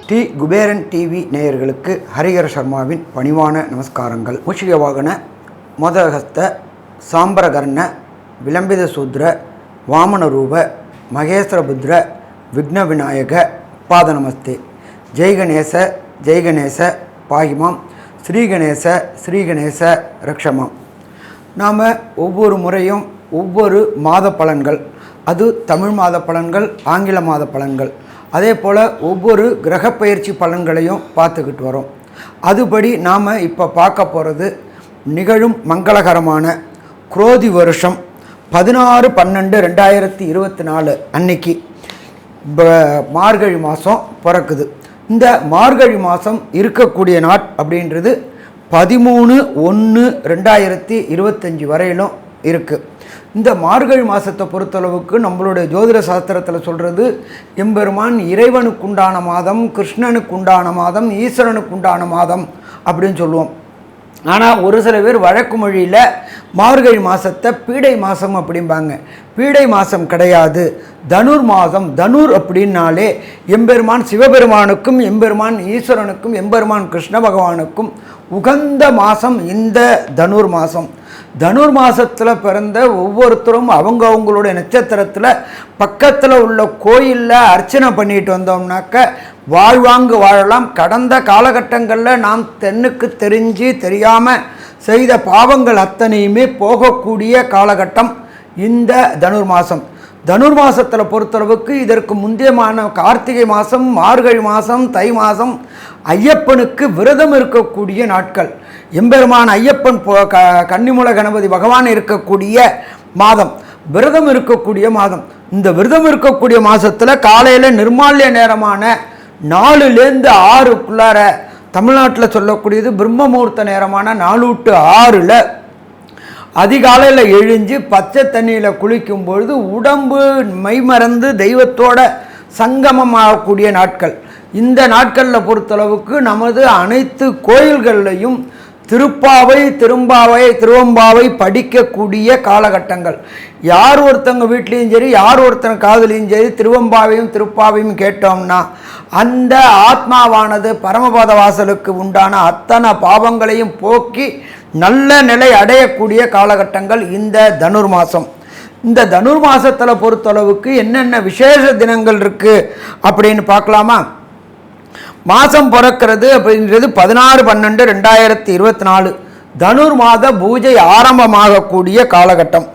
Sri Kuberan TV நேயர்களுக்கு ஹரிஹர சர்மாவின் பணிவான நமஸ்காரங்கள். மூஷிக வாகன மோதகஸ்த சாம்பரகர்ண விளம்பித சூத்ர வாமன ரூப மகேஸ்வரபுத்ர விக்ன விநாயக பாத நமஸ்தே. ஜெய்கணேச ஜெய்கணேச பாகிமாம், ஸ்ரீகணேச ஸ்ரீகணேச ரக்ஷமாம். நாம் ஒவ்வொரு முறையும் ஒவ்வொரு மாத பலன்கள், அது தமிழ் மாத பலன்கள், ஆங்கில மாத பலன்கள், அதே போல் ஒவ்வொரு கிரக பயிற்சி பலன்களையும் பார்த்துக்கிட்டு வரோம். அதுபடி நாம் இப்போ பார்க்க போகிறது நிகழும் மங்களகரமான குரோதி வருஷம் 16/12/2024 அன்னைக்கு மார்கழி மாதம் பிறக்குது. இந்த மார்கழி மாதம் இருக்கக்கூடிய நாட் அப்படின்றது 13/1/2025 வரையிலும் இருக்குது. இந்த மார்கழி மாதத்தை பொறுத்தளவுக்கு நம்மளுடைய ஜோதிட சாஸ்திரத்தில் சொல்கிறது, எம்பெருமான் இறைவனுக்குண்டான மாதம், கிருஷ்ணனுக்குண்டான மாதம், ஈஸ்வரனுக்குண்டான மாதம் அப்படின்னு சொல்லுவோம். ஆனால் ஒரு சில பேர் வழக்கு மொழியில் மார்கழி மாதத்தை பீடை மாதம் அப்படிம்பாங்க. பீடை மாதம் கிடையாது, தனுர் மாதம். தனுர் அப்படின்னாலே எம்பெருமான் சிவபெருமானுக்கும் எம்பெருமான் ஈஸ்வரனுக்கும் எம்பெருமான் கிருஷ்ண பகவானுக்கும் உகந்த மாதம் இந்த தனுர் மாதம். தனுர் மாதத்தில் பிறந்த ஒவ்வொருத்தரும் அவங்களுடைய நட்சத்திரத்தில் பக்கத்தில் உள்ள கோயிலில் அர்ச்சனை பண்ணிட்டு வந்தோம்னாக்க வாழ்வாங்கு வாழலாம். கடந்த காலகட்டங்களில் நாம் தென்னுக்கு தெரிஞ்சு தெரியாமல் செய்த பாவங்கள் அத்தனையுமே போகக்கூடிய காலகட்டம் இந்த தனுர் மாதம். தனுர் மாதத்தில் பொறுத்தளவுக்கு இதற்கு முந்தையமான கார்த்திகை மாதம், மார்கழி மாதம், தை மாதம் ஐயப்பனுக்கு விரதம் இருக்கக்கூடிய நாட்கள். எம்பெருமான் ஐயப்பன் கன்னிமூல கணபதி பகவான் இருக்கக்கூடிய மாதம், விரதம் இருக்கக்கூடிய மாதம். இந்த விரதம் இருக்கக்கூடிய மாதத்தில் காலையில் நிர்மால்ய நேரமான 4லேருந்து 6க்குள்ளார, தமிழ்நாட்டில் சொல்லக்கூடியது பிரம்ம முகூர்த்த நேரமான 4 to 6 அதிகாலையில் எழுஞ்சு பச்சை தண்ணியில் குளிக்கும் பொழுது உடம்பு மைமறந்து தெய்வத்தோட சங்கமமாகக்கூடிய நாட்கள். இந்த நாட்களில் பொறுத்தளவுக்கு நமது அனைத்து கோயில்கள்லையும் திருப்பாவை, திருவம்பாவை படிக்கக்கூடிய காலகட்டங்கள். யார் ஒருத்தங்க வீட்லேயும் சரி, யார் ஒருத்தங்க காதலையும் சரி திருவம்பாவையும் திருப்பாவையும் கேட்டோம்னா அந்த ஆத்மாவானது பரமபத வாசலுக்கு உண்டான அத்தனை பாவங்களையும் போக்கி நல்ல நிலை அடையக்கூடிய காலகட்டங்கள் இந்த தனுர் மாதம். இந்த தனுர் மாதத்தில் பொறுத்தளவுக்கு என்னென்ன விசேஷ தினங்கள் இருக்குது அப்படின்னு பார்க்கலாமா? மாதம் பிறக்கிறது அப்படின்றது 16/12/2024 தனுர் மாத பூஜை ஆரம்பமாகக்கூடிய காலகட்டம்.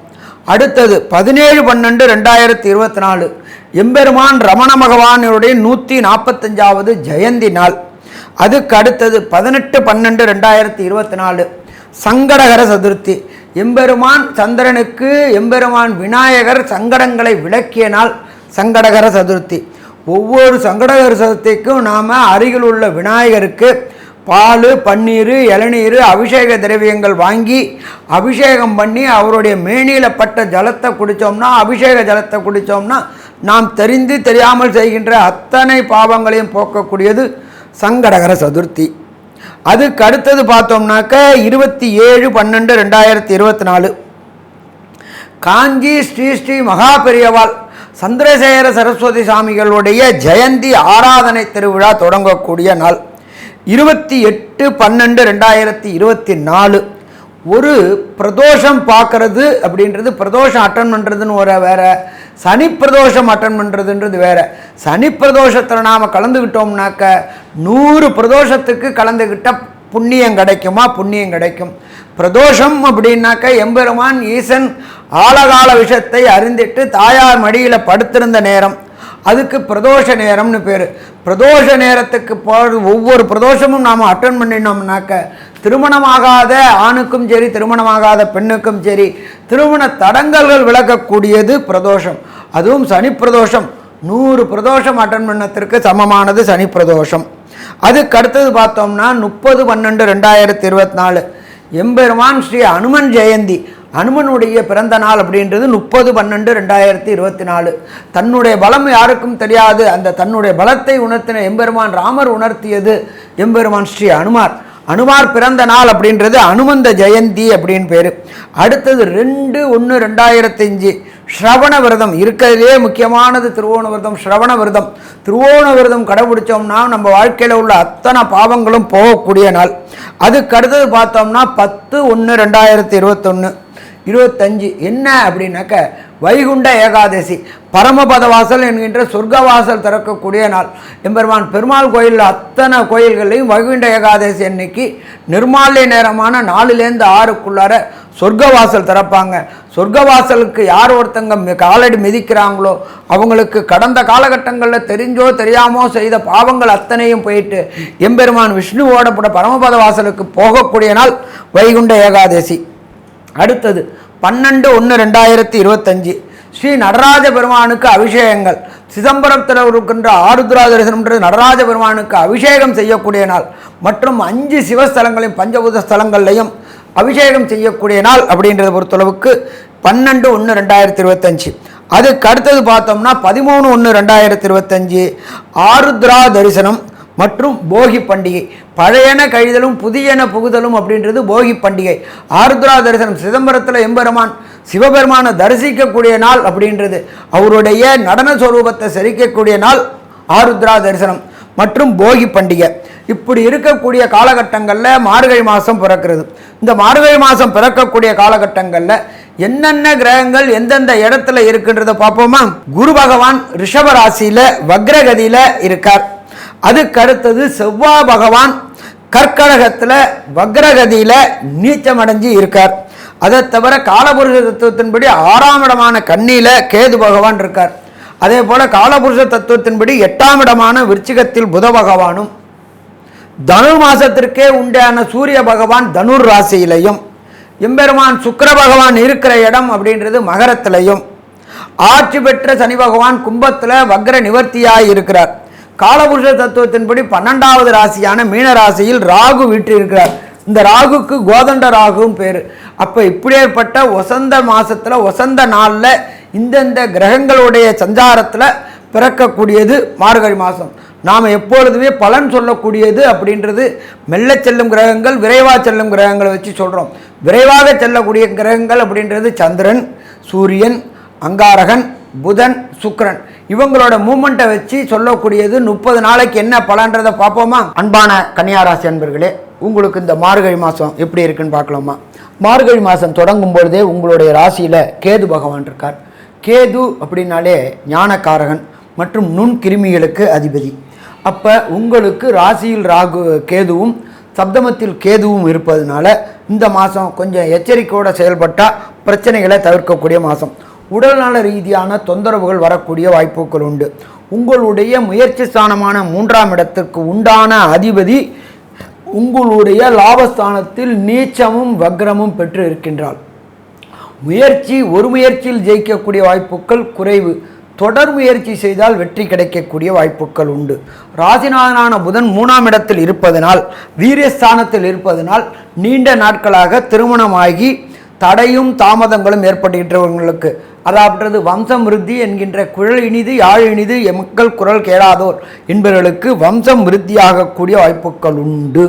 அடுத்தது 17/12/2024 எம்பெருமான் ரமண பகவானுடைய 145வது ஜெயந்தி நாள். அதுக்கு அடுத்தது 18/12/2024 சங்கடகர சதுர்த்தி. எம்பெருமான் சந்திரனுக்கு எம்பெருமான் விநாயகர் சங்கடங்களை விளக்கிய நாள் சங்கடகர சதுர்த்தி. ஒவ்வொரு சங்கடகர சதுர்த்திக்கும் நாம் அருகில் உள்ள விநாயகருக்கு பால், பன்னீர், இளநீர், அபிஷேக திரவியங்கள் வாங்கி அபிஷேகம் பண்ணி அவருடைய மேனியில் பட்ட ஜலத்தை குடித்தோம்னா, அபிஷேக ஜலத்தை குடித்தோம்னா நாம் தெரிந்து தெரியாமல் செய்கின்ற அத்தனை பாவங்களையும் போக்கக்கூடியது சங்கடகர சதுர்த்தி. அதுக்கு அடுத்தது பார்த்தோம்னாக்க 27/12/2024 காஞ்சி ஸ்ரீ மகா பெரியவாள் சந்திரசேகர சரஸ்வதி சாமிகளுடைய ஜெயந்தி ஆராதனை திருவிழா தொடங்கக்கூடிய நாள் 28/12/2024. ஒரு பிரதோஷம் பார்க்கறது அப்படின்றது, பிரதோஷம் அட்டன் பண்ணுறதுன்னு ஒரு வேறு, சனி பிரதோஷம் அட்டன் பண்ணுறதுன்றது வேறு. சனி பிரதோஷத்தில் நாம் கலந்துக்கிட்டோம்னாக்க 100 பிரதோஷத்துக்கு கலந்துக்கிட்ட புண்ணியம் கிடைக்குமா? புண்ணியம் கிடைக்கும். பிரதோஷம் அப்படின்னாக்க எம்பெருமான் ஈசன் ஆழகால விஷத்தை அறிந்திட்டு தாயார் மடியில் படுத்திருந்த நேரம், அதுக்கு பிரதோஷ நேரம்னு பேர். பிரதோஷ நேரத்துக்கு ஒவ்வொரு பிரதோஷமும் நாம் அட்டன் பண்ணினோம்னாக்க திருமணமாகாத ஆணுக்கும் சரி, திருமணமாகாத பெண்ணுக்கும் சரி திருமண தடங்கல்கள் விளக்கக்கூடியது பிரதோஷம். அதுவும் சனி பிரதோஷம் 100 பிரதோஷம் அட்டன் பண்ணத்திற்கு சமமானது சனி பிரதோஷம். அதுக்கு அடுத்தது பார்த்தோம்னா 30/12/2024 எம்பெருமான் ஸ்ரீ அனுமன் ஜெயந்தி. அனுமனுடைய பிறந்த நாள் அப்படின்றது 30/12/2024. தன்னுடைய பலம் யாருக்கும் தெரியாது, அந்த தன்னுடைய பலத்தை உணர்த்தின எம்பெருமான் ராமர் உணர்த்தியது எம்பெருமான் ஸ்ரீ அனுமார். அனுமார் பிறந்த நாள் அப்படின்றது அனுமந்த ஜெயந்தி அப்படின்னு பேர். அடுத்தது 2/1/2005 ஸ்ரவண விரதம். இருக்கிறதுலே முக்கியமானது திருவோண விரதம், ஸ்ரவண விரதம். திருவோண விரதம் கடைபிடிச்சோம்னா நம்ம வாழ்க்கையில் உள்ள அத்தனை பாவங்களும் போகக்கூடிய நாள். அதுக்கு அடுத்தது பார்த்தோம்னா 10/1/2025 என்ன அப்படின்னாக்க வைகுண்ட ஏகாதசி, பரமபத வாசல் என்கின்ற சொர்க்கவாசல் திறக்கக்கூடிய நாள். எம்பெருமான் பெருமாள் கோயிலில் அத்தனை கோயில்களையும் வைகுண்ட ஏகாதசி அன்னைக்கு நிர்மால்ய நேரமான 4லேருந்து 6க்குள்ளார சொர்க்கவாசல் திறப்பாங்க. சொர்க்கவாசலுக்கு யார் ஒருத்தங்க காலடி மிதிக்கிறாங்களோ அவங்களுக்கு கடந்த காலகட்டங்களில் தெரிஞ்சோ தெரியாமோ செய்த பாவங்கள் அத்தனையும் போயிட்டு எம்பெருமான் விஷ்ணுவோட பரமபத வாசலுக்கு போகக்கூடிய நாள் வைகுண்ட ஏகாதசி. அடுத்தது 12/1/2025 ஸ்ரீ நடராஜ பெருமானுக்கு அபிஷேகங்கள். சிதம்பரத்தில் இருக்கின்ற ஆருத்ரா தரிசனம்ன்றது நடராஜ பெருமானுக்கு அபிஷேகம் செய்யக்கூடிய நாள். மற்றும் 5 சிவஸ்தலங்களையும் பஞ்சபூத ஸ்தலங்கள்லையும் அபிஷேகம் செய்யக்கூடிய நாள் அப்படின்றத பொறுத்தளவுக்கு 12/1/2025. அதுக்கு அடுத்தது பார்த்தோம்னா 13/1/2025 ஆருத்ரா தரிசனம் மற்றும் போகி பண்டிகை. பழையன கழிதலும் புதியன புகுதலும் அப்படின்றது போகி பண்டிகை. ஆருத்ரா தரிசனம் சிதம்பரத்தில் எம்பெருமான் சிவபெருமானை தரிசிக்கக்கூடிய நாள் அப்படின்றது, அவருடைய நடன ஸ்வரூபத்தை செரிக்கக்கூடிய நாள் ஆருத்ரா தரிசனம் மற்றும் போகி பண்டிகை. இப்படி இருக்கக்கூடிய காலகட்டங்களில் மார்கழி மாதம் பிறக்கிறது. இந்த மார்கழி மாதம் பிறக்கக்கூடிய காலகட்டங்களில் என்னென்ன கிரகங்கள் எந்தெந்த இடத்துல இருக்குன்றதை பார்ப்போமா. குரு பகவான் ரிஷப ராசியில் வக்ரகதியில் இருக்கார். அதுக்கு அடுத்தது செவ்வாய் பகவான் கர்க்கடகத்தில் வக்ரகதியில் நீச்சமடைஞ்சு இருக்கார். அதை தவிர காலபுருஷ தத்துவத்தின்படி 6ஆம் இடமான கன்னியில் கேது பகவான் இருக்கார். அதே போல காலபுருஷ தத்துவத்தின்படி 8ஆம் இடமான விருச்சிகத்தில் புத பகவானும், தனுர் மாசத்திற்கே உண்டான சூரிய பகவான் தனுர் ராசியிலையும், எம்பெருமான் சுக்கிர பகவான் இருக்கிற இடம் அப்படின்றது மகரத்திலையும், ஆட்சி பெற்ற சனி பகவான் கும்பத்தில் வக்ர நிவர்த்தியாய் இருக்கிறார். காலபுருஷ தத்துவத்தின்படி 12வது ராசியான மீன ராசியில் ராகு வீற்றிருக்கிறார். இந்த ராகுக்கு கோதண்ட ராகுவும் பேர். அப்போ இப்படியேற்பட்ட வசந்த மாசத்தில் வசந்த நாளில் இந்தந்த கிரகங்களுடைய சஞ்சாரத்தில் பிறக்கக்கூடியது மார்கழி மாதம். நாம் எப்பொழுதுமே பலன் சொல்லக்கூடியது அப்படின்றது மெல்ல செல்லும் கிரகங்கள், விரைவாக செல்லும் கிரகங்களை வச்சு சொல்கிறோம். விரைவாக செல்லக்கூடிய கிரகங்கள் அப்படின்றது சந்திரன், சூரியன், அங்காரகன், புதன், சுக்கிரன். இவங்களோட மூமெண்ட்டை வச்சு சொல்லக்கூடியது 30 நாளைக்கு என்ன பலன்றதை பார்ப்போமா. அன்பான கன்னியாராசி அன்பர்களே, உங்களுக்கு இந்த மார்கழி மாதம் எப்படி இருக்குன்னு பார்க்கலாமா. மார்கழி மாதம் தொடங்கும் பொழுதே உங்களுடைய ராசியில் கேது பகவான் இருக்கார். கேது அப்படின்னாலே ஞானக்காரகன் மற்றும் நுண்கிருமிகளுக்கு அதிபதி. அப்போ உங்களுக்கு ராசியில் கேதுவும் சப்தமத்தில் கேதுவும் இருப்பதனால இந்த மாதம் கொஞ்சம் எச்சரிக்கையோடு செயல்பட்டால் பிரச்சனைகளை தவிர்க்கக்கூடிய மாதம். உடல்நல ரீதியான தொந்தரவுகள் வரக்கூடிய வாய்ப்புகள் உண்டு. உங்களுடைய முயற்சி ஸ்தானமான 3ஆம் இடத்திற்கு உண்டான அதிபதி உங்களுடைய லாபஸ்தானத்தில் நீச்சமும் வக்ரமும் பெற்று இருக்கின்றார். ஒரு முயற்சியில் ஜெயிக்கக்கூடிய வாய்ப்புகள் குறைவு. தொடர் முயற்சி செய்தால் வெற்றி கிடைக்கக்கூடிய வாய்ப்புகள் உண்டு. ராசிநாதனான புதன் 3ஆம் இடத்தில் இருப்பதனால், வீரியஸ்தானத்தில் இருப்பதனால் நீண்ட நாட்களாக திருமணமாகி தடையும் தாமதங்களும் ஏற்படுகின்றவர்களுக்கு, அதாவது வம்சம் விருத்தி என்கின்ற குழல் இனிது யாழ் இனிது எமக்கள் குரல் கேளாதோர் என்பவர்களுக்கு வம்சம் விருத்தியாகக்கூடிய வாய்ப்புகள் உண்டு.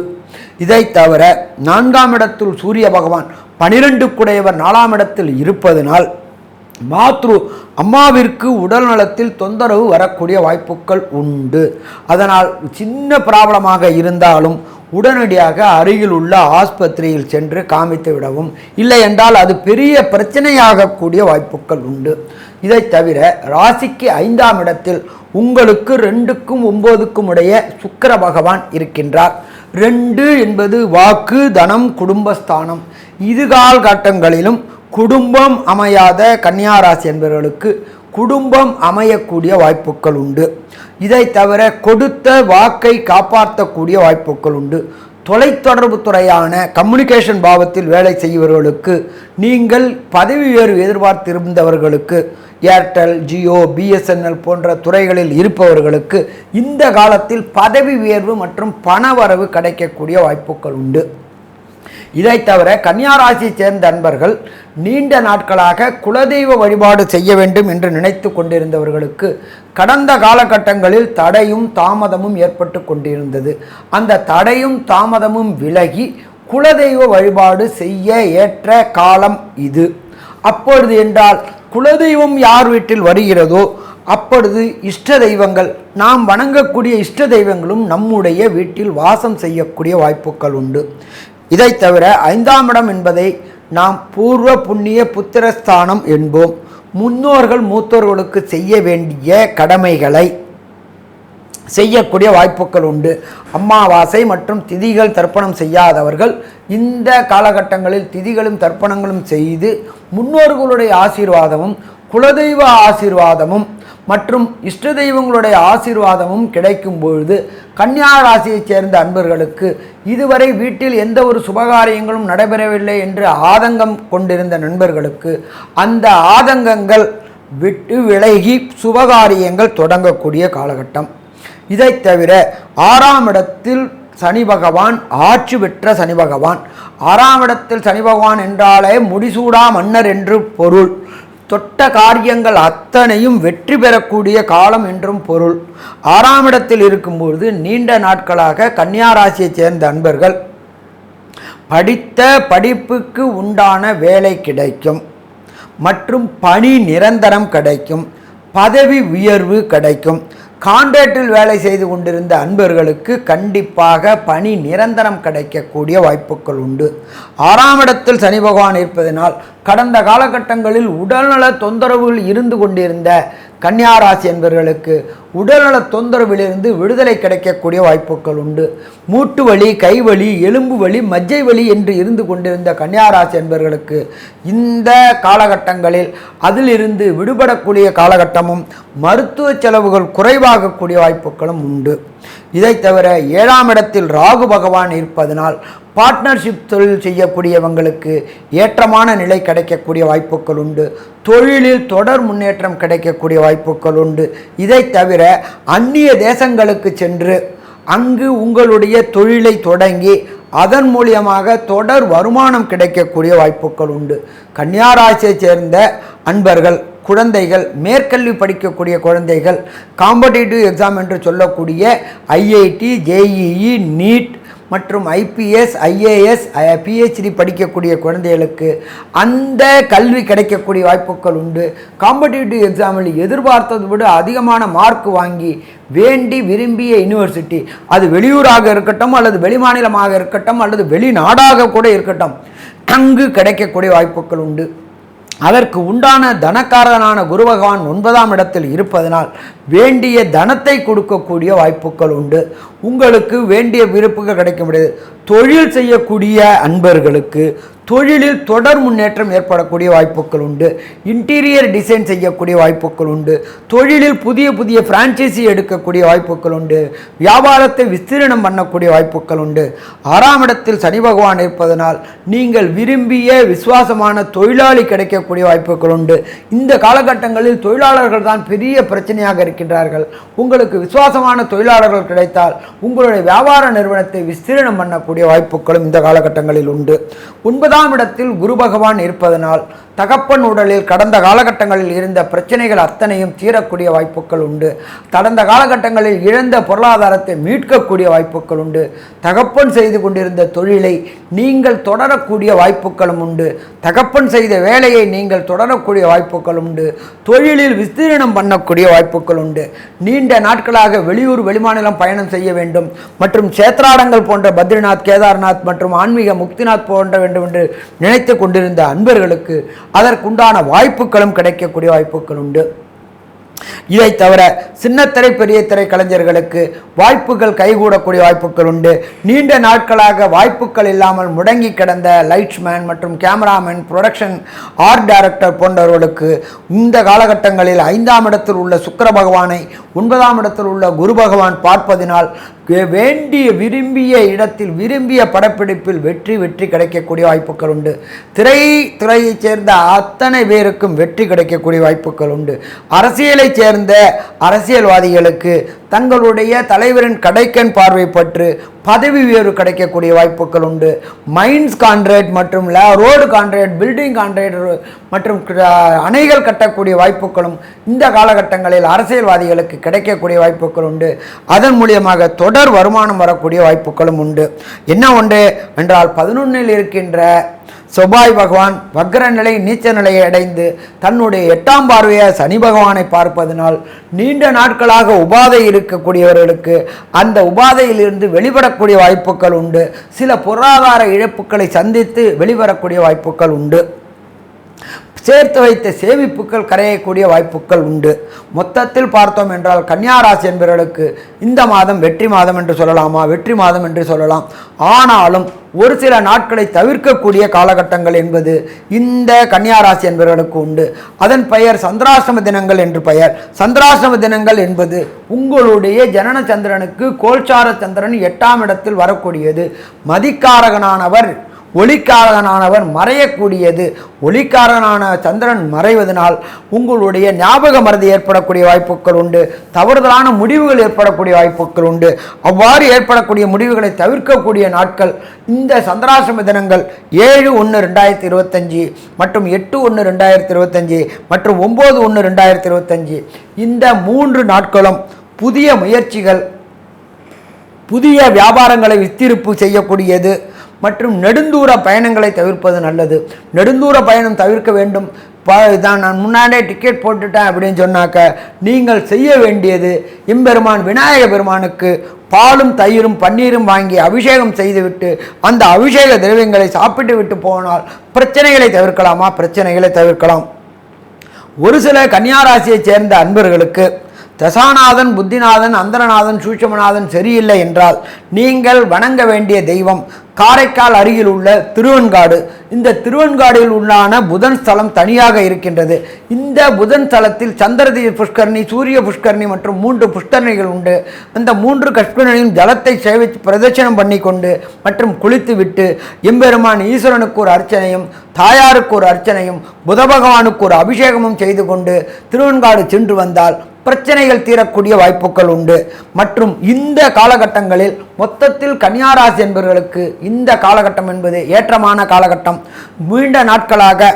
இதை தவிர 4ஆம் இடத்தில் சூரிய பகவான் 12 குடையவர் 4ஆம் இடத்தில் இருப்பதனால் அம்மாவிற்கு உடல் நலத்தில் தொந்தரவு வரக்கூடிய வாய்ப்புகள் உண்டு. அதனால் சின்ன ப்ராப்ளமாக இருந்தாலும் உடனடியாக அருகில் உள்ள ஆஸ்பத்திரியில் சென்று காமித்து விடவும், இல்லை என்றால் அது பெரிய பிரச்சனையாகக்கூடிய வாய்ப்புகள் உண்டு. இதை தவிர ராசிக்கு 5ஆம் இடத்தில் உங்களுக்கு 2க்கும் 9க்கும் உடைய சுக்கிர பகவான் இருக்கின்றார். 2 என்பது வாக்கு, தனம், குடும்பஸ்தானம். இது காலகட்டங்களிலும் குடும்பம் அமையாத கன்னியாராசி என்பவர்களுக்கு குடும்பம் அமையக்கூடிய வாய்ப்புகள் உண்டு. இதை தவிர கொடுத்த வாக்கை காப்பாற்றக்கூடிய வாய்ப்புகள் உண்டு. தொலைத்தொடர்பு துறையான கம்யூனிகேஷன் பாவத்தில் வேலை செய்பவர்களுக்கு, நீங்கள் பதவி உயர்வு எதிர்பார்த்திருந்தவர்களுக்கு, ஏர்டெல், ஜியோ, பிஎஸ்என்எல் போன்ற துறைகளில் இருப்பவர்களுக்கு இந்த காலத்தில் பதவி உயர்வு மற்றும் பண வரவு கிடைக்கக்கூடிய வாய்ப்புகள் உண்டு. இதை தவிர கன்னியாராசியை சேர்ந்த அன்பர்கள் நீண்ட நாட்களாக குலதெய்வ வழிபாடு செய்ய வேண்டும் என்று நினைத்து கொண்டிருந்தவர்களுக்கு கடந்த காலகட்டங்களில் தடையும் தாமதமும் ஏற்பட்டு கொண்டிருந்தது. அந்த தடையும் தாமதமும் விலகி குலதெய்வ வழிபாடு செய்ய ஏற்ற காலம் இது. அப்பொழுது என்றால் குலதெய்வம் யார் வீட்டில் வருகிறதோ அப்பொழுது இஷ்ட தெய்வங்கள், நாம் வணங்கக்கூடிய இஷ்ட தெய்வங்களும் நம்முடைய வீட்டில் வாசம் செய்யக்கூடிய வாய்ப்புகள் உண்டு. இதை தவிர 5ஆம் இடம் என்பதை நாம் பூர்வ புண்ணிய புத்திரஸ்தானம் என்போம். முன்னோர்கள் மூத்தோர்களுக்கு செய்ய வேண்டிய கடமைகளை செய்யக்கூடிய வாய்ப்புகள் உண்டு. அமாவாசை மற்றும் திதிகள் தர்ப்பணம் செய்யாதவர்கள் இந்த காலகட்டங்களில் திதிகளும் தர்ப்பணங்களும் செய்து முன்னோர்களுடைய ஆசீர்வாதமும் குலதெய்வ ஆசீர்வாதமும் மற்றும் இஷ்ட தெய்வங்களுடைய ஆசீர்வாதமும் கிடைக்கும் பொழுது கன்னியா ராசியைச் சேர்ந்த அன்பர்களுக்கு இதுவரை வீட்டில் எந்த ஒரு சுபகாரியங்களும் நடைபெறவில்லை என்று ஆதங்கம் கொண்டிருந்த நண்பர்களுக்கு அந்த ஆதங்கங்கள் விட்டு விலகி சுபகாரியங்கள் தொடங்கக்கூடிய காலகட்டம். இதை தவிர 6ஆம் இடத்தில் சனி பகவான் ஆட்சி பெற்ற சனி பகவான். 6ஆம் இடத்தில் சனி பகவான் என்றாலே முடிசூடா மன்னர் என்று பொருள். தொட்ட காரியங்கள் அத்தனையும் வெற்றி பெறக்கூடிய காலம் என்றும் பொருள். 6ஆம் இடத்தில் இருக்கும்போது நீண்ட நாட்களாக கன்னியா ராசியைச் சேர்ந்த அன்பர்கள் படித்த படிப்புக்கு உண்டான வேலை கிடைக்கும் மற்றும் பணி நிரந்தரம் கிடைக்கும், பதவி உயர்வு கிடைக்கும். கான்ட்ராக்டில் வேலை செய்து கொண்டிருந்த அன்பர்களுக்கு கண்டிப்பாக பணி நிரந்தரம் கிடைக்கக்கூடிய வாய்ப்புகள் உண்டு. 6ஆம் இடத்தில் சனி பகவான் இருப்பதனால் கடந்த காலகட்டங்களில் உடல்நல தொந்தரவுகள் இருந்து கொண்டிருந்த கன்னியா ராசி என்பவர்களுக்கு உடல்நல தொந்தரவிலிருந்து விடுதலை கிடைக்கக்கூடிய வாய்ப்புகள் உண்டு. மூட்டு வலி, கைவலி, எலும்பு வலி, மஜ்ஜை வலி என்று இருந்து கொண்டிருந்த கன்னியா ராசி என்பவர்களுக்கு இந்த காலகட்டங்களில் அதிலிருந்து விடுபடக்கூடிய காலகட்டமும் மருத்துவ செலவுகள் குறைவாகக்கூடிய வாய்ப்புகளும் உண்டு. இதை தவிர 7ஆம் இடத்தில் ராகு பகவான் இருப்பதனால் பார்ட்னர்ஷிப் தொழில் செய்யக்கூடியவங்களுக்கு ஏற்றமான நிலை கிடைக்கக்கூடிய வாய்ப்புகள் உண்டு. தொழிலில் தொடர் முன்னேற்றம் கிடைக்கக்கூடிய வாய்ப்புகள் உண்டு. இதை தவிர அந்நிய தேசங்களுக்கு சென்று அங்கு உங்களுடைய தொழிலை தொடங்கி அதன் மூலியமாக தொடர் வருமானம் கிடைக்கக்கூடிய வாய்ப்புகள் உண்டு. கன்னியா ராசியைச் சேர்ந்த அன்பர்கள், குழந்தைகள், மேற்கல்வி படிக்கக்கூடிய குழந்தைகள், காம்படிட்டிவ் எக்ஸாம் என்று சொல்லக்கூடிய ஐஐடி, ஜேஇஇ, நீட் மற்றும் ஐபிஎஸ், ஐஏஎஸ், பிஹெச்டி படிக்கக்கூடிய குழந்தைகளுக்கு அந்த கல்வி கிடைக்கக்கூடிய வாய்ப்புகள் உண்டு. காம்படிட்டிவ் எக்ஸாமில் எதிர்பார்த்ததை விட அதிகமான மார்க் வாங்கி வேண்டி விரும்பிய யூனிவர்சிட்டி, அது வெளியூராக இருக்கட்டும் அல்லது வெளிமாநிலமாக இருக்கட்டும் அல்லது வெளிநாடாக கூட இருக்கட்டும், அங்கு கிடைக்கக்கூடிய வாய்ப்புகள் உண்டு. அதற்கு உண்டான தனக்காரனான குரு பகவான் 9ஆம் இடத்தில் இருப்பதனால் வேண்டிய தனத்தை கொடுக்கக்கூடிய வாய்ப்புகள் உண்டு. உங்களுக்கு வேண்டிய விருப்புகள் கிடைக்க முடியாது. தொழில் செய்யக்கூடிய அன்பர்களுக்கு தொழிலில் தொடர் முன்னேற்றம் ஏற்படக்கூடிய வாய்ப்புகள் உண்டு. இன்டீரியர் டிசைன் செய்யக்கூடிய வாய்ப்புகள் உண்டு. தொழிலில் புதிய புதிய பிரான்ச்சைசி எடுக்கக்கூடிய வாய்ப்புகள் உண்டு. வியாபாரத்தை விஸ்தீரணம் பண்ணக்கூடிய வாய்ப்புகள் உண்டு. 6ஆம் இடத்தில் சனி பகவான் இருப்பதனால் நீங்கள் விரும்பிய விசுவாசமான தொழிலாளி கிடைக்கக்கூடிய வாய்ப்புகள் உண்டு. இந்த காலகட்டங்களில் தொழிலாளர்கள் தான் பெரிய பிரச்சனையாக இருக்கின்றார்கள். உங்களுக்கு விசுவாசமான தொழிலாளர்கள் கிடைத்தால் உங்களுடைய வியாபார நிறுவனத்தை விஸ்தீரணம் பண்ணக்கூடிய வாய்ப்புகளும் இந்த காலகட்டங்களில் உண்டு. 9ஆம் இடத்தில் குரு பகவான் இருப்பதனால் தகப்பன் உடலில் கடந்த காலகட்டங்களில் இருந்த பிரச்சனைகள் அத்தனையும் தீரக்கூடிய வாய்ப்புகள் உண்டு. கடந்த காலகட்டங்களில் இழந்த பொருளாதாரத்தை மீட்கக்கூடிய வாய்ப்புகள் உண்டு. தகப்பன் செய்து கொண்டிருந்த தொழிலை நீங்கள் தொடரக்கூடிய வாய்ப்புகளும் உண்டு. தகப்பன் செய்த வேலையை நீங்கள் தொடரக்கூடிய வாய்ப்புகள் உண்டு. தொழிலில் விஸ்தீரணம் பண்ணக்கூடிய வாய்ப்புகள் உண்டு. நீண்ட நாட்களாக வெளியூர் வெளிமாநிலம் பயணம் செய்ய வேண்டும் மற்றும் சேத்ராடங்கள் போன்ற பத்ரிநாத், கேதார்நாத் மற்றும் ஆன்மீக முக்திநாத் போன்ற வேண்டும் என்று நினைத்து கொண்டிருந்த அன்பர்களுக்கு அதற்குண்டான வாய்ப்புகளும் கிடைக்கக்கூடிய வாய்ப்புகள் உண்டு. இதை தவிர சின்னத்திரை பெரிய திரை கலைஞர்களுக்கு வாய்ப்புகள் கைகூடக்கூடிய வாய்ப்புகள் உண்டு. நீண்ட நாட்களாக வாய்ப்புகள் இல்லாமல் முடங்கி கிடந்த லைட்ஸ்மேன் மற்றும் கேமராமேன், ப்ரொடக்ஷன், ஆர்ட் டைரக்டர் போன்றவர்களுக்கு இந்த காலகட்டங்களில் 5ஆம் இடத்தில் உள்ள சுக்கிர பகவானை 9ஆம் இடத்தில் உள்ள குரு பகவான் பார்ப்பதினால் வேண்டிய விரும்பிய இடத்தில் விரும்பிய படப்பிடிப்பில் வெற்றி கிடைக்கக்கூடிய வாய்ப்புகள் உண்டு. துறையைச் சேர்ந்த அத்தனை பேருக்கும் வெற்றி கிடைக்கக்கூடிய வாய்ப்புகள் உண்டு. அரசியலைச் சேர்ந்த அரசியல்வாதிகளுக்கு தங்களுடைய தலைவரின் கடைக்கண் பார்வை பற்று பதவி உயர்வு கிடைக்கக்கூடிய வாய்ப்புகள் உண்டு. மைன்ஸ் கான்ட்ராக்ட் மற்றும் ரோடு கான்ட்ராக்ட், பில்டிங் கான்ட்ராக்ட் மற்றும் அணைகள் கட்டக்கூடிய வாய்ப்புகளும் இந்த காலகட்டங்களில் அரசியல்வாதிகளுக்கு கிடைக்கக்கூடிய வாய்ப்புகள் உண்டு. அதன் மூலியமாக தொடர் வருமானம் வரக்கூடிய வாய்ப்புகளும் உண்டு. என்ன ஒன்று என்றால் 11ல் இருக்கின்ற செவ்வாய் பகவான் வக்ர நிலை நீச்ச நிலையை அடைந்து தன்னுடைய 8ஆம் பார்வையாக சனி பகவானை பார்ப்பதனால் நீண்ட நாட்களாக உபாதை இருக்கக்கூடியவர்களுக்கு அந்த உபாதையிலிருந்து வெளிவரக்கூடிய வாய்ப்புகள் உண்டு. சில பொருளாதார இழப்புகளை சந்தித்து வெளிவரக்கூடிய வாய்ப்புகள் உண்டு. சேர்த்து வைத்த சேமிப்புகள் கரையக்கூடிய வாய்ப்புகள் உண்டு. மொத்தத்தில் பார்த்தோம் என்றால் கன்னியாராசி என்பவர்களுக்கு இந்த மாதம் வெற்றி மாதம் என்று சொல்லலாமா, வெற்றி மாதம் என்று சொல்லலாம். ஆனாலும் ஒரு சில நாட்களை தவிர்க்கக்கூடிய காலகட்டங்கள் என்பது இந்த கன்னியாராசி என்பவர்களுக்கு உண்டு. அதன் பெயர் சந்திராசிரம தினங்கள் என்று பெயர். சந்திராசிரம தினங்கள் என்பது உங்களுடைய ஜனன சந்திரனுக்கு கோல்சார சந்திரன் 8ஆம் இடத்தில் வரக்கூடியது. மதிக்காரகனானவர் ஒளிக்காரகனானவர் மறையக்கூடியது. ஒளிக்காரகனான சந்திரன் மறைவதனால் உங்களுடைய ஞாபக மறதி ஏற்படக்கூடிய வாய்ப்புகள் உண்டு. தவறுதலான முடிவுகள் ஏற்படக்கூடிய வாய்ப்புகள் உண்டு. அவ்வாறு ஏற்படக்கூடிய முடிவுகளை தவிர்க்கக்கூடிய நாட்கள் இந்த சந்திராசிரம தினங்கள் 7/1/2025 மற்றும் 8/1/2025 மற்றும் 9/1/2025. இந்த 3 நாட்களும் புதிய முயற்சிகள், புதிய வியாபாரங்களை விஸ்திருப்பு செய்யக்கூடியது மற்றும் நெடுந்தூர பயணங்களை தவிர்ப்பது நல்லது. நெடுந்தூர பயணம் தவிர்க்க வேண்டும். இதான் நான் முன்னாடியே டிக்கெட் போட்டுட்டேன் அப்படின்னு சொன்னாக்க நீங்கள் செய்ய வேண்டியது எம்பெருமான் விநாயக பெருமானுக்கு பாலும் தயிரும் பன்னீரும் வாங்கி அபிஷேகம் செய்துவிட்டு அந்த அபிஷேக திரவியங்களை சாப்பிட்டு விட்டு போனால் பிரச்சனைகளை தவிர்க்கலாமா? பிரச்சனைகளை தவிர்க்கலாம். ஒரு சில கன்னியாராசியை சேர்ந்த அன்பர்களுக்கு தசாநாதன், புத்திநாதன், அந்தரநாதன், சூட்சமநாதன் சரியில்லை என்றால் நீங்கள் வணங்க வேண்டிய தெய்வம் காரைக்கால் அருகில் உள்ள திருவெண்காடு. இந்த திருவெண்காடில் உள்ளான புதன் ஸ்தலம் தனியாக இருக்கின்றது. இந்த புதன் ஸ்தலத்தில் சந்திரதி புஷ்கரணி, சூரிய புஷ்கரணி மற்றும் 3 புஷ்கரணிகள் உண்டு. அந்த 3 புஷ்கரணியும் ஜலத்தை சேவித்து பிரதட்சணம் பண்ணி கொண்டு மற்றும் குளித்து விட்டு எம்பெருமான் ஈஸ்வரனுக்கு ஒரு அர்ச்சனையும் தாயாருக்கு ஒரு அர்ச்சனையும் புத பகவானுக்கு ஒரு அபிஷேகமும் செய்து கொண்டு திருவெண்காடு சென்று வந்தால் பிரச்சனைகள் தீரக்கூடிய வாய்ப்புகள் உண்டு. மற்றும் இந்த காலகட்டங்களில் மொத்தத்தில் கன்னியாராசி என்பவர்களுக்கு இந்த காலகட்டம் என்பது ஏற்றமான காலகட்டம். நீண்ட நாட்களாக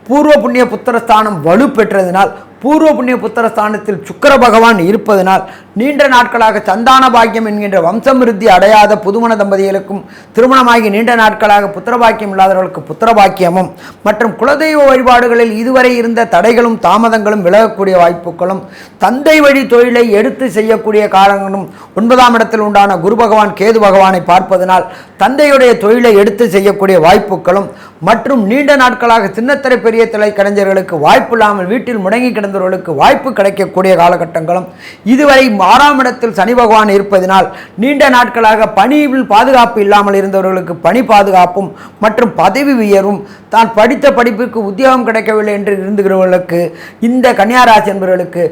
பூர்வ புண்ணிய புத்திரஸ்தானம் வலுப்பெற்றதினால் பூர்வ புண்ணிய புத்திரஸ்தானத்தில் சுக்கிர பகவான் இருப்பதனால் நீண்ட நாட்களாக சந்தான பாக்கியம் என்கின்ற வம்சமிருத்தி அடையாத புதுமண தம்பதிகளுக்கும் திருமணமாகி நீண்ட நாட்களாக புத்திரபாக்கியம் இல்லாதவர்களுக்கு புத்திரபாக்கியமும் மற்றும் குலதெய்வ வழிபாடுகளில் இதுவரை இருந்த தடைகளும் தாமதங்களும் விலகக்கூடிய வாய்ப்புகளும் தந்தை வழி தொழிலை எடுத்து செய்யக்கூடிய காரணங்களும் 9ஆம் இடத்தில் உண்டான குரு பகவான் கேது பகவானை பார்ப்பதனால் தந்தையுடைய தொழிலை எடுத்து செய்யக்கூடிய வாய்ப்புகளும் மற்றும் நீண்ட நாட்களாக சின்னத்திரை பெரிய திரை கலைஞர்களுக்கு வாய்ப்பு இல்லாமல் வீட்டில் முடங்கி கிடந்தவர்களுக்கு வாய்ப்பு கிடைக்கக்கூடிய காலகட்டங்களும் இதுவரை 6ஆம் இடத்தில் சனி பகவான் இருப்பதனால் நீண்ட நாட்களாக பணியில் பாதுகாப்பு இல்லாமல் இருந்தவர்களுக்கு பணி பாதுகாப்பும் மற்றும் பதவி உயர்வும் தான் படித்த படிப்புக்கு உத்தியோகம் கிடைக்கவில்லை என்று இருந்துகிறவர்களுக்கு இந்த கன்னியாராசி என்பவர்களுக்கு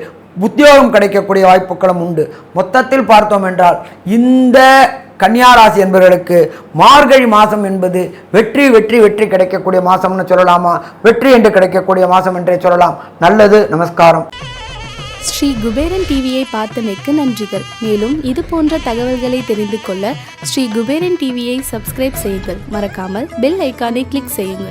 உத்தியோகம் கிடைக்கக்கூடிய வாய்ப்புகளும் உண்டு. மொத்தத்தில் பார்த்தோம் என்றால் இந்த கன்னியாராசி என்பவர்களுக்கு மார்கழி மாதம் என்பது வெற்றி வெற்றி வெற்றி கிடைக்கக்கூடிய மாதம்னு சொல்லலாமா, வெற்றி என்று கிடைக்கக்கூடிய மாதம் என்றே சொல்லலாம். நல்லது, நமஸ்காரம். ஸ்ரீ குபேரன் டிவியை பார்த்தமைக்கு நன்றிகள். மேலும் இது போன்ற தகவல்களை தெரிந்து கொள்ள ஸ்ரீ குபேரன் டிவியை சப்ஸ்கிரைப் செய்யுங்கள். மறக்காமல் பெல் ஐக்கானை கிளிக் செய்யுங்கள்.